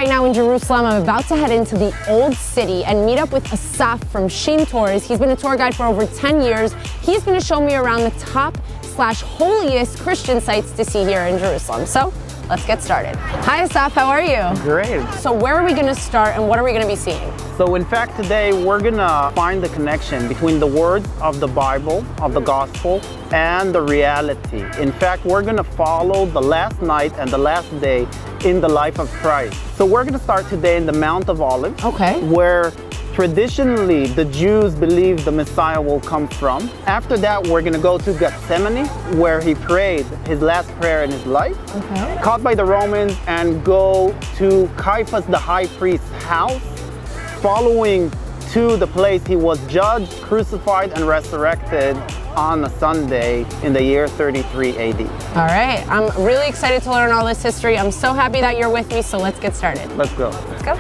right now in Jerusalem. I'm about to head into the Old City and meet up with Asaf from Shin Tours. He's been a tour guide for over 10 years. He's going to show me around the top/holiest Christian sites to see here in Jerusalem. So let's get started. Hi Asaf, how are you? Great. So where are we going to start and what are we going to be seeing? So in fact today we're gonna find the connection between the words of the Bible, of the gospel, and the reality. In fact, we're gonna follow the last night and the last day in the life of Christ. So we're gonna start today in the Mount of Olives, where traditionally the Jews believe the Messiah will come from. After that, we're gonna go to Gethsemane, where he prayed his last prayer in his life, caught by the Romans, and go to Caiaphas the high priest's house, following to the place he was judged, crucified, and resurrected on a Sunday in the year 33 AD. All right, I'm really excited to learn all this history. I'm so happy that you're with me, so let's get started. Let's go. Let's go.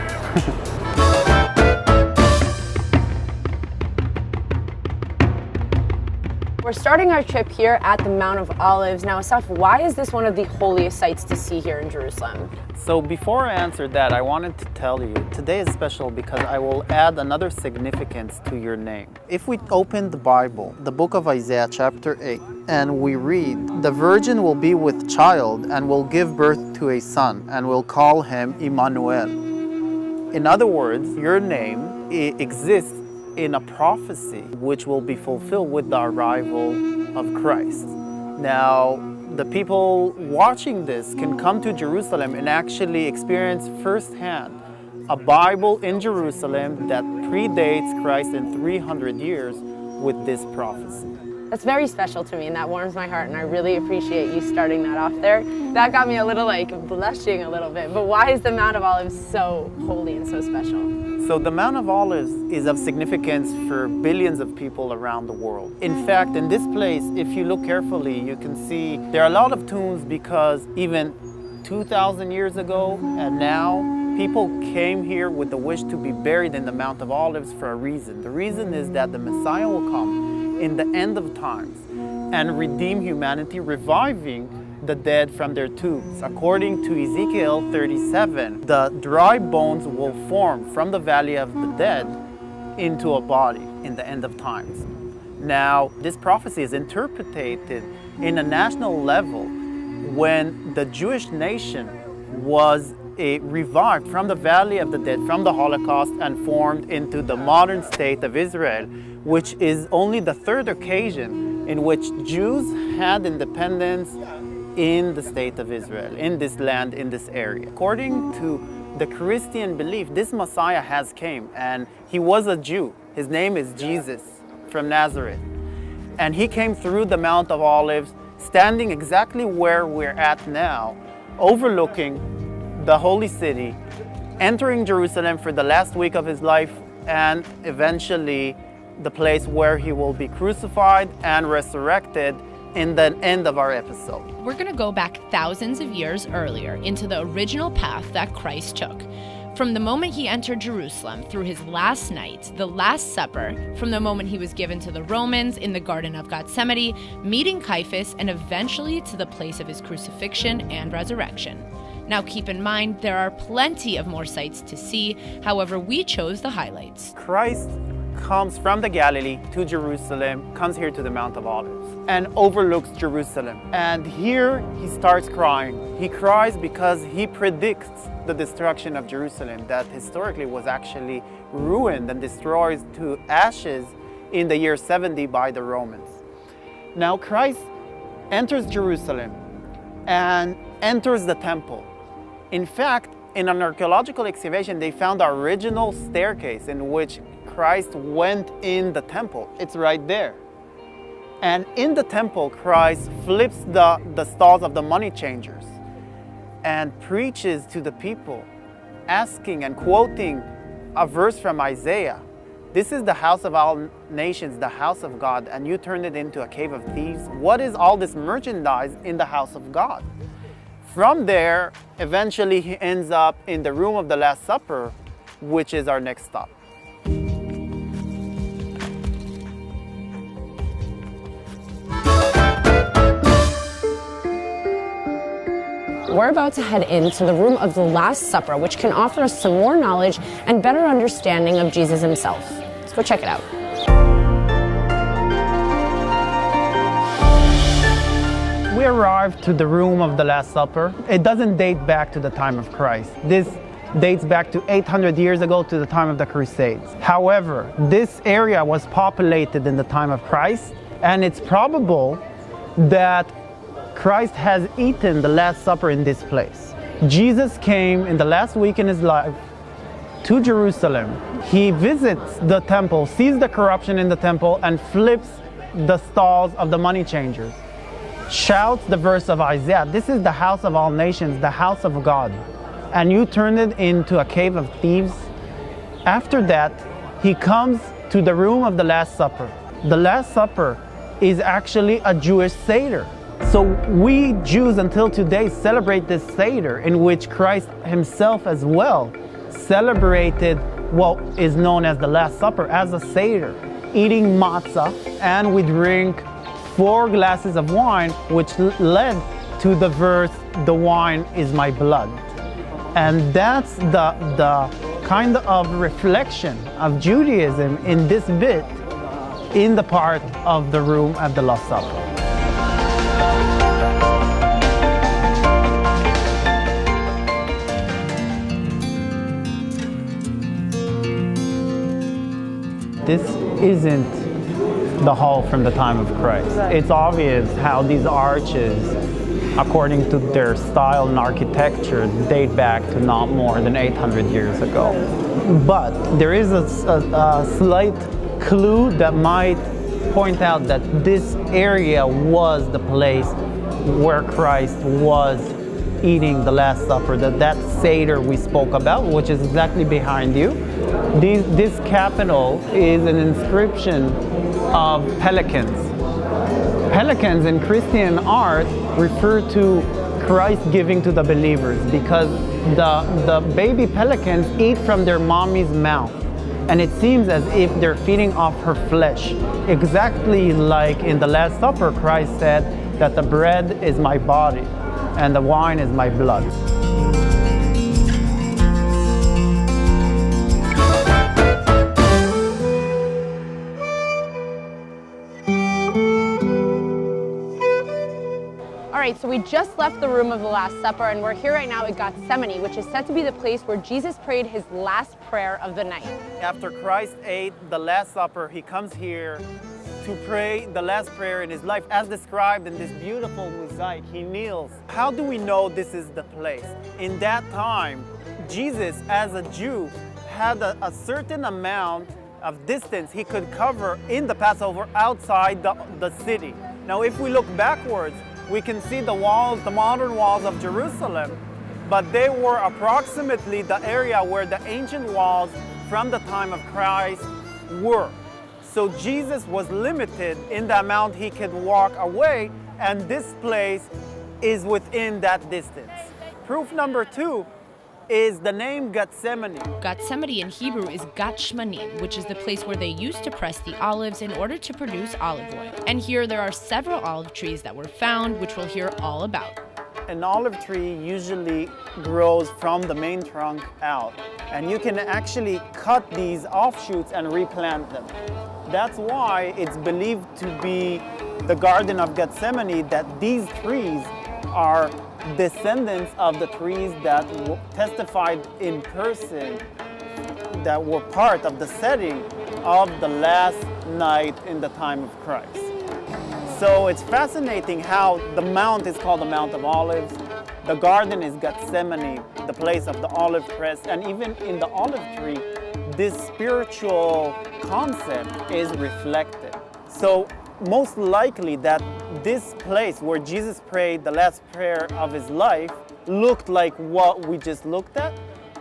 We're starting our trip here at the Mount of Olives. Now, Asaf, why is this one of the holiest sites to see here in Jerusalem? So before I answer that, I wanted to tell you, today is special because I will add another significance to your name. If we open the Bible, the book of Isaiah chapter 8, and we read, "The virgin will be with child and will give birth to a son and will call him Emmanuel." In other words, your name exists in a prophecy which will be fulfilled with the arrival of Christ. Now, the people watching this can come to Jerusalem and actually experience firsthand a Bible in Jerusalem that predates Christ in 300 years with this prophecy. That's very special to me and that warms my heart, and I really appreciate you starting that off there. That got me a little blushing a little bit, but why is the Mount of Olives so holy and so special? So the Mount of Olives is of significance for billions of people around the world. In fact, in this place, if you look carefully, you can see there are a lot of tombs because even 2,000 years ago and now, people came here with the wish to be buried in the Mount of Olives for a reason. The reason is that the Messiah will come in the end of times and redeem humanity, reviving the dead from their tombs. According to Ezekiel 37, the dry bones will form from the valley of the dead into a body in the end of times. Now, this prophecy is interpreted in a national level when the Jewish nation was revived from the valley of the dead, from the Holocaust, and formed into the modern state of Israel, which is only the third occasion in which Jews had independence in the state of Israel, in this land, in this area. According to the Christian belief, this Messiah has came, and he was a Jew. His name is Jesus from Nazareth. And he came through the Mount of Olives, standing exactly where we're at now, overlooking the holy city, entering Jerusalem for the last week of his life, and eventually the place where he will be crucified and resurrected in the end of our episode. We're going to go back thousands of years earlier into the original path that Christ took. From the moment he entered Jerusalem through his last night, the Last Supper, from the moment he was given to the Romans in the Garden of Gethsemane, meeting Caiaphas, and eventually to the place of his crucifixion and resurrection. Now keep in mind, there are plenty of more sights to see, however we chose the highlights. Christ comes from the Galilee to Jerusalem, comes here to the Mount of Olives, and overlooks Jerusalem. And here he starts crying. He cries because he predicts the destruction of Jerusalem that historically was actually ruined and destroyed to ashes in the year 70 by the Romans. Now Christ enters Jerusalem and enters the temple. In fact, in an archaeological excavation, they found the original staircase in which Christ went in the temple. It's right there. And in the temple, Christ flips the stalls of the money changers and preaches to the people, asking and quoting a verse from Isaiah. "This is the house of all nations, the house of God, and you turned it into a cave of thieves. What is all this merchandise in the house of God?" From there, eventually he ends up in the room of the Last Supper, which is our next stop. we're about to head into the room of the Last Supper, which can offer us some more knowledge and better understanding of Jesus himself. Let's go check it out. We arrived to the room of the Last Supper. It doesn't date back to the time of Christ. This dates back to 800 years ago, to the time of the Crusades. However, this area was populated in the time of Christ, and it's probable that Christ has eaten the Last Supper in this place. Jesus came in the last week in his life to Jerusalem. He visits the temple, sees the corruption in the temple, and flips the stalls of the money changers. Shouts the verse of Isaiah, "This is the house of all nations, the house of God, and you turned it into a cave of thieves." After that, he comes to the room of the Last Supper. The Last Supper is actually a Jewish Seder. So we Jews until today celebrate this Seder, in which Christ himself as well celebrated what is known as the Last Supper as a Seder, eating matzah, and we drink 4 glasses of wine, which led to the verse, "The wine is my blood." And that's the kind of reflection of Judaism in this bit, in the part of the room at the Last Supper. This isn't the hall from the time of Christ. It's obvious how these arches, according to their style and architecture, date back to not more than 800 years ago. But there is a slight clue that might point out that this area was the place where Christ was eating the Last Supper, that Seder we spoke about, which is exactly behind you. This capital is an inscription of pelicans. Pelicans in Christian art refer to Christ giving to the believers, because the baby pelicans eat from their mommy's mouth, and it seems as if they're feeding off her flesh, exactly like in the Last Supper Christ said that the bread is my body and the wine is my blood. All right, so we just left the room of the Last Supper, and we're here right now at Gethsemane, which is said to be the place where Jesus prayed his last prayer of the night. After Christ ate the Last Supper, he comes here to pray the last prayer in his life, as described in this beautiful mosaic. He kneels. How do we know this is the place? In that time, Jesus, as a Jew, had a certain amount of distance he could cover in the Passover outside the city. Now, if we look backwards, we can see the walls, the modern walls of Jerusalem, but they were approximately the area where the ancient walls from the time of Christ were. So Jesus was limited in the amount he could walk away, and this place is within that distance. Proof number 2 is the name Gethsemane. Gethsemane in Hebrew is Gat Shmanim, which is the place where they used to press the olives in order to produce olive oil. And here there are several olive trees that were found, which we'll hear all about. An olive tree usually grows from the main trunk out, and you can actually cut these offshoots and replant them. That's why it's believed to be the Garden of Gethsemane, that these trees are descendants of the trees that testified in person, that were part of the setting of the last night in the time of Christ. So it's fascinating how the mount is called the Mount of Olives. The garden is Gethsemane, the place of the olive press, and even in the olive tree, this spiritual concept is reflected. So most likely that this place where Jesus prayed the last prayer of his life looked like what we just looked at,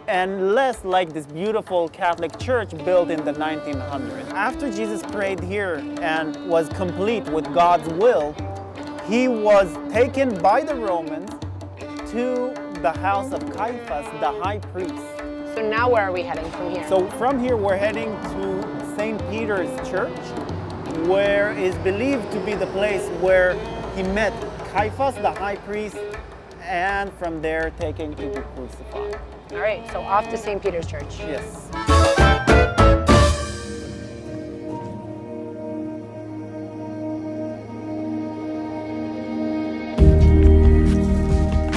and less like this beautiful Catholic church built in the 1900s. After Jesus prayed here and was complete with God's will, he was taken by the Romans to the house of Caiaphas, the high priest. So now where are we heading from here? So from here we're heading to St. Peter's Church, where is believed to be the place where he met Caiaphas, the high priest, and from there taking to be crucified. All right, so off to St. Peter's Church. Yes.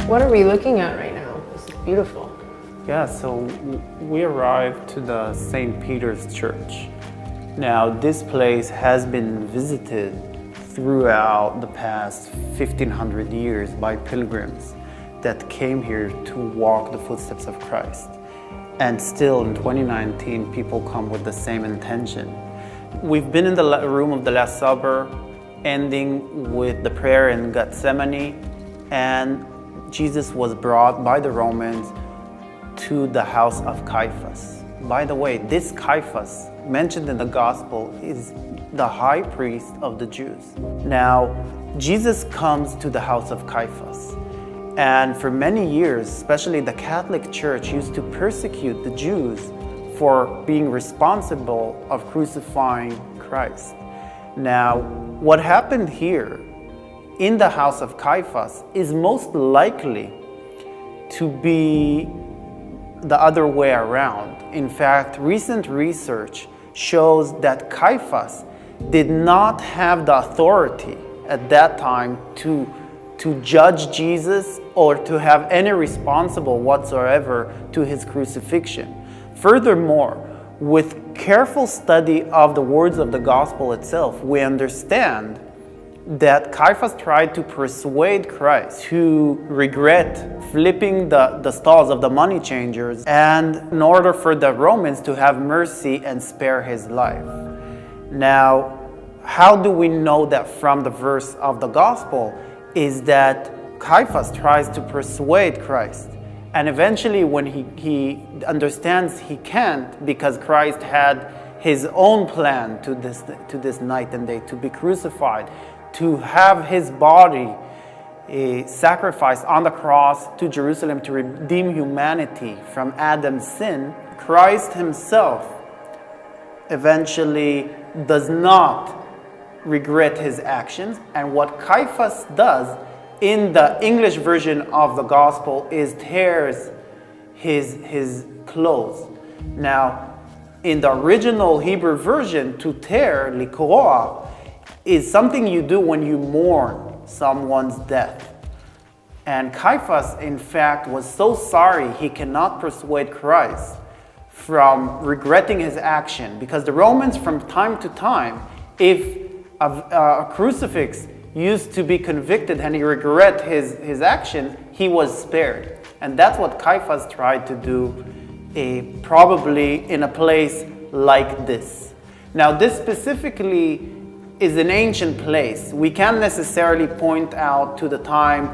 What are we looking at right now? This is beautiful. Yeah, so we arrived to the St. Peter's Church. Now, this place has been visited throughout the past 1500 years by pilgrims that came here to walk the footsteps of Christ. And still in 2019, people come with the same intention. We've been in the room of the Last Supper, ending with the prayer in Gethsemane, and Jesus was brought by the Romans to the house of Caiaphas. By the way, this Caiaphas, mentioned in the gospel, is the high priest of the Jews. Now, Jesus comes to the house of Caiaphas. And for many years, especially the Catholic Church used to persecute the Jews for being responsible of crucifying Christ. Now, what happened here in the house of Caiaphas is most likely to be the other way around. In fact, recent research shows that Caiaphas did not have the authority at that time to judge Jesus or to have any responsible whatsoever to his crucifixion. Furthermore, with careful study of the words of the gospel itself, we understand that Caiaphas tried to persuade Christ to regret flipping the stalls of the money changers, and in order for the Romans to have mercy and spare his life. Now, how do we know that from the verse of the gospel? Is that Caiaphas tries to persuade Christ, and eventually when he understands he can't, because Christ had his own plan to this night and day to be crucified, to have his body sacrificed on the cross to Jerusalem to redeem humanity from Adam's sin, Christ himself eventually does not regret his actions. And what Caiaphas does in the English version of the gospel is tears his clothes. Now, in the original Hebrew version, to tear, likroa, is something you do when you mourn someone's death. And Caiaphas, in fact, was so sorry he cannot persuade Christ from regretting his action, because the Romans from time to time, if a crucifix used to be convicted and he regret his action, he was spared. And that's what Caiaphas tried to do, probably in a place like this. Now, this specifically is an ancient place. We can't necessarily point out to the time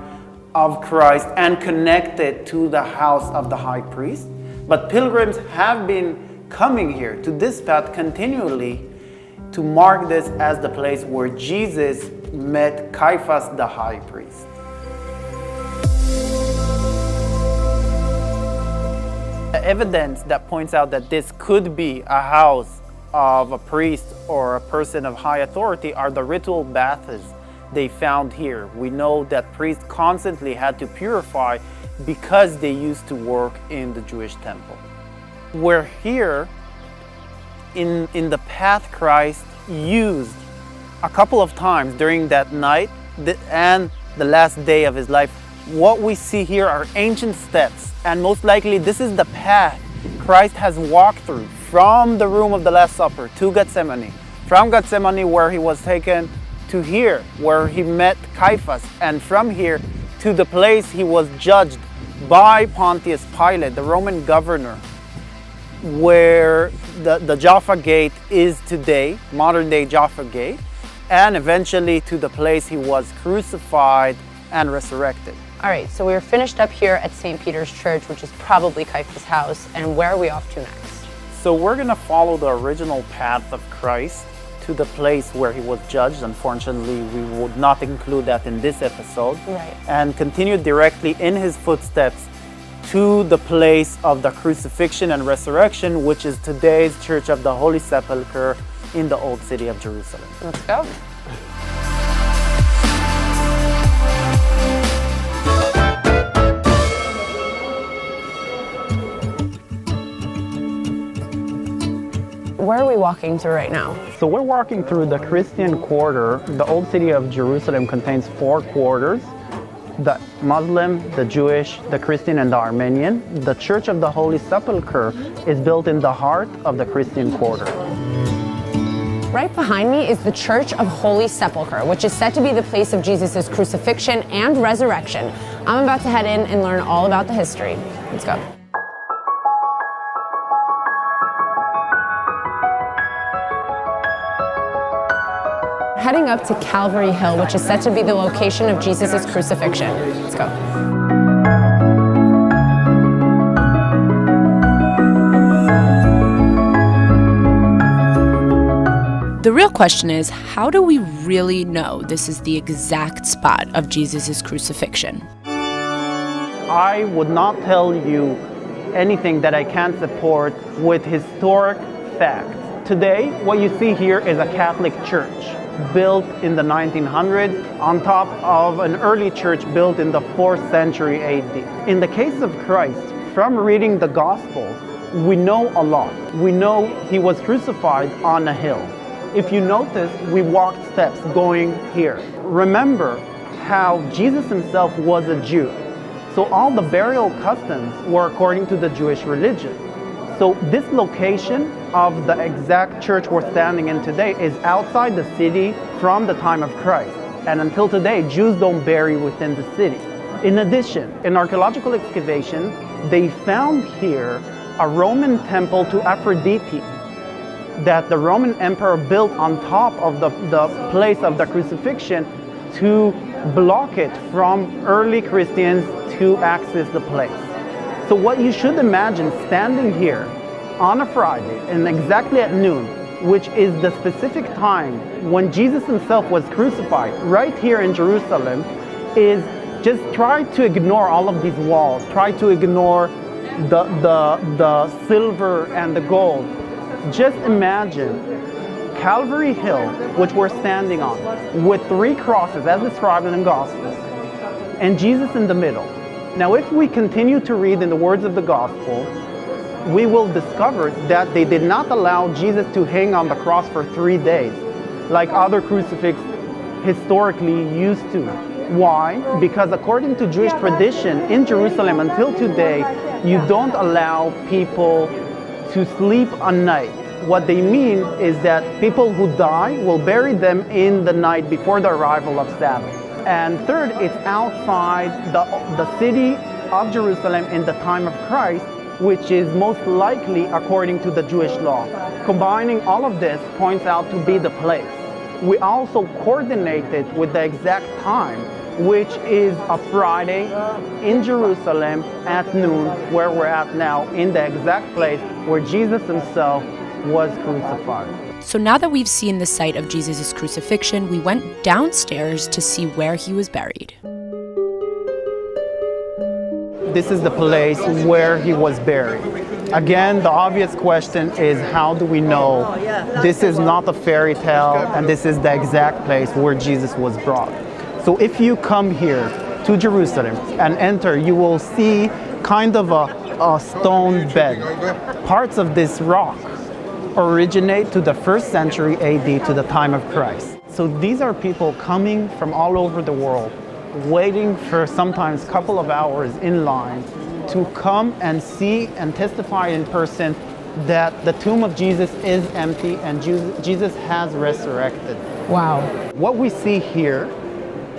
of Christ and connect it to the house of the high priest, but pilgrims have been coming here to this path continually to mark this as the place where Jesus met Caiaphas the high priest. The evidence that points out that this could be a house of a priest or a person of high authority are the ritual baths they found here. We know that priests constantly had to purify because they used to work in the Jewish temple. We're here in the path Christ used a couple of times during that night and the last day of his life. What we see here are ancient steps, and most likely this is the path Christ has walked through from the room of the Last Supper to Gethsemane, from Gethsemane where he was taken to here where he met Caiaphas, and from here to the place he was judged by Pontius Pilate, the Roman governor, where the Jaffa Gate is today, modern day Jaffa Gate, and eventually to the place he was crucified and resurrected. All right, so we're finished up here at St. Peter's Church, which is probably Caiaphas' house, and where are we off to next? So we're going to follow the original path of Christ to the place where he was judged. Unfortunately, we would not include that in this episode. Right. And continue directly in his footsteps to the place of the crucifixion and resurrection, which is today's Church of the Holy Sepulchre in the Old City of Jerusalem. Let's go. where are we walking through right now? So we're walking through the Christian quarter. The old city of Jerusalem contains 4 quarters: the Muslim, the Jewish, the Christian, and the Armenian. The Church of the Holy Sepulchre is built in the heart of the Christian quarter. Right behind me is the Church of Holy Sepulchre, which is said to be the place of Jesus' crucifixion and resurrection. I'm about to head in and learn all about the history. Let's go. Heading up to Calvary Hill, which is said to be the location of Jesus' crucifixion. Let's go. The real question is, how do we really know this is the exact spot of Jesus' crucifixion? I would not tell you anything that I can't support with historic facts. Today, what you see here is a Catholic church built in the 1900s on top of an early church built in the 4th century AD. In the case of Christ, from reading the Gospels, we know a lot. We know he was crucified on a hill. If you notice, we walked steps going here. Remember how Jesus himself was a Jew. So all the burial customs were according to the Jewish religion. So this location of the exact church we're standing in today is outside the city from the time of Christ. And until today, Jews don't bury within the city. In addition, in archaeological excavation, they found here a Roman temple to Aphrodite that the Roman emperor built on top of the place of the crucifixion to block it from early Christians to access the place. So what you should imagine standing here on a Friday and exactly at noon, which is the specific time when Jesus himself was crucified, right here in Jerusalem, is just try to ignore all of these walls, try to ignore the silver and the gold. Just imagine Calvary Hill, which we're standing on, with 3 crosses as described in the Gospels, and Jesus in the middle. Now, if we continue to read in the words of the Gospel, we will discover that they did not allow Jesus to hang on the cross for 3 days, like other crucifixes historically used to. Why? Because according to Jewish tradition in Jerusalem until today, you don't allow people to sleep a night. What they mean is that people who die will bury them in the night before the arrival of Sabbath. And third, it's outside the city of Jerusalem in the time of Christ, which is most likely according to the Jewish law. Combining all of this points out to be the place. We also coordinated with the exact time, which is a Friday in Jerusalem at noon, where we're at now, in the exact place where Jesus himself was crucified. So now that we've seen the site of Jesus' crucifixion, we went downstairs to see where he was buried. This is the place where he was buried. Again, the obvious question is, how do we know this is not a fairy tale and this is the exact place where Jesus was brought? So if you come here to Jerusalem and enter, you will see kind of a stone bed. Parts of this rock originate to the 1st century AD, to the time of Christ. So these are people coming from all over the world, waiting for sometimes a couple of hours in line to come and see and testify in person that the tomb of Jesus is empty and Jesus has resurrected. Wow. What we see here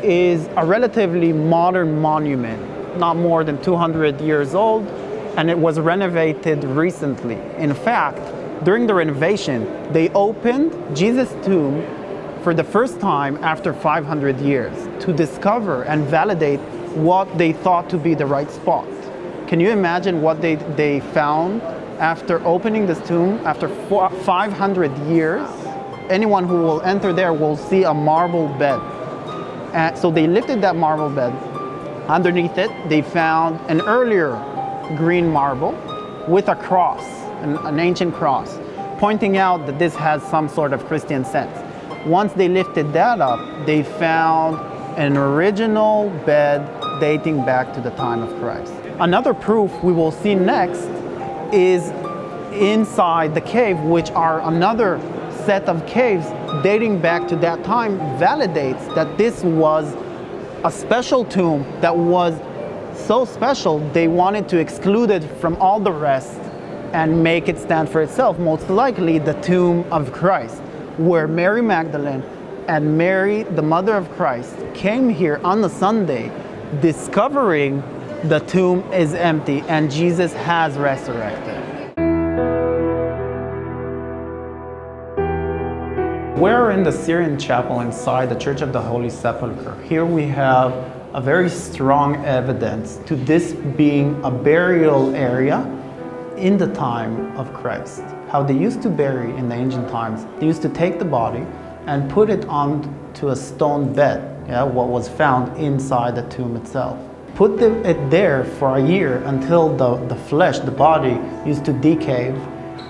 is a relatively modern monument, not more than 200 years old, and it was renovated recently. In fact, during the renovation, they opened Jesus' tomb for the first time after 500 years to discover and validate what they thought to be the right spot. Can you imagine what they found after opening this tomb after 500 years? Anyone who will enter there will see a marble bed. And so they lifted that marble bed. Underneath it, they found an earlier green marble with a cross, an ancient cross, pointing out that this has some sort of Christian sense. Once they lifted that up, they found an original bed dating back to the time of Christ. Another proof we will see next is inside the cave, which are another set of caves dating back to that time, validates that this was a special tomb that was so special they wanted to exclude it from all the rest and make it stand for itself. Most likely the tomb of Christ, where Mary Magdalene and Mary, the mother of Christ, came here on the Sunday discovering the tomb is empty and Jesus has resurrected. We're in the Syrian chapel inside the Church of the Holy Sepulchre. Here we have a very strong evidence to this being a burial area in the time of Christ. How they used to bury in the ancient times, they used to take the body and put it onto a stone bed, what was found inside the tomb itself. Put it there for a year until the flesh, the body, used to decay.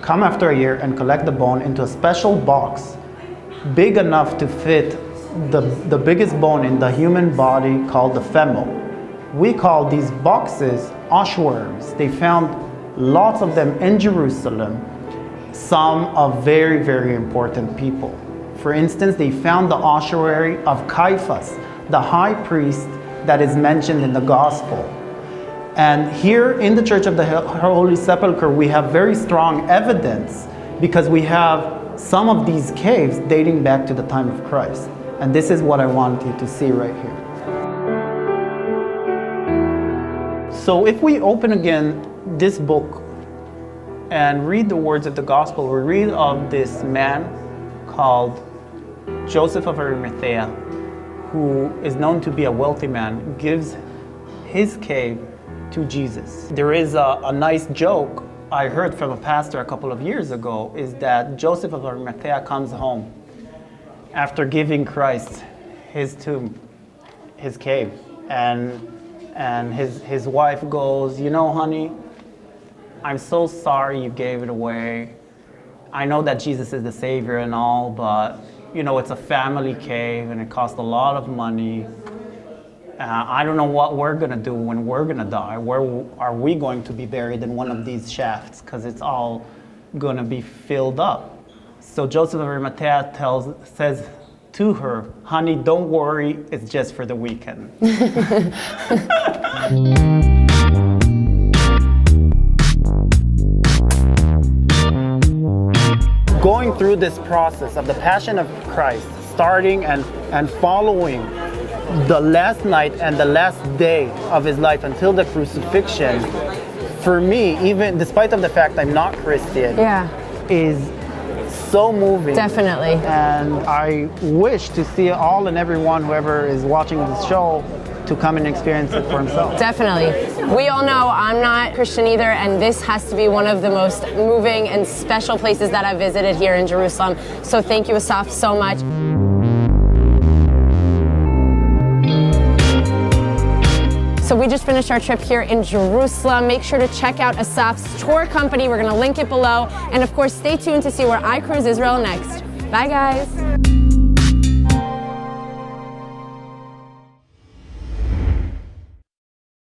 Come after a year and collect the bone into a special box big enough to fit the biggest bone in the human body called the femur. We call these boxes ossuaries. They found lots of them in Jerusalem, some of very, very important people. For instance, they found the ossuary of Caiaphas, the high priest that is mentioned in the gospel. And here in the Church of the Holy Sepulchre, we have very strong evidence because we have some of these caves dating back to the time of Christ. And this is what I want you to see right here. So if we open again this book and read the words of the gospel, we read of this man called Joseph of Arimathea, who is known to be a wealthy man, gives his cave to Jesus. There is a nice joke I heard from a pastor a couple of years ago, is that Joseph of Arimathea comes home after giving Christ his tomb, his cave, and his wife goes, you know, honey, I'm so sorry you gave it away. I know that Jesus is the Savior and all, but you know, it's a family cave and it costs a lot of money. I don't know what we're gonna do when we're gonna die. Where are we going to be buried in one of these shafts? Because it's all gonna be filled up. So Joseph of Arimathea says to her, honey, don't worry, it's just for the weekend. Going through this process of the Passion of Christ, starting and following the last night and the last day of his life until the crucifixion, for me, even despite of the fact I'm not Christian, is so moving. Definitely. And I wish to see all and everyone, whoever is watching this show, to come and experience it for himself. Definitely. We all know I'm not Christian either, and this has to be one of the most moving and special places that I've visited here in Jerusalem. So thank you, Asaf, so much. So we just finished our trip here in Jerusalem. Make sure to check out Asaf's tour company. We're going to link it below. And of course, stay tuned to see where I cruise Israel next. Bye, guys.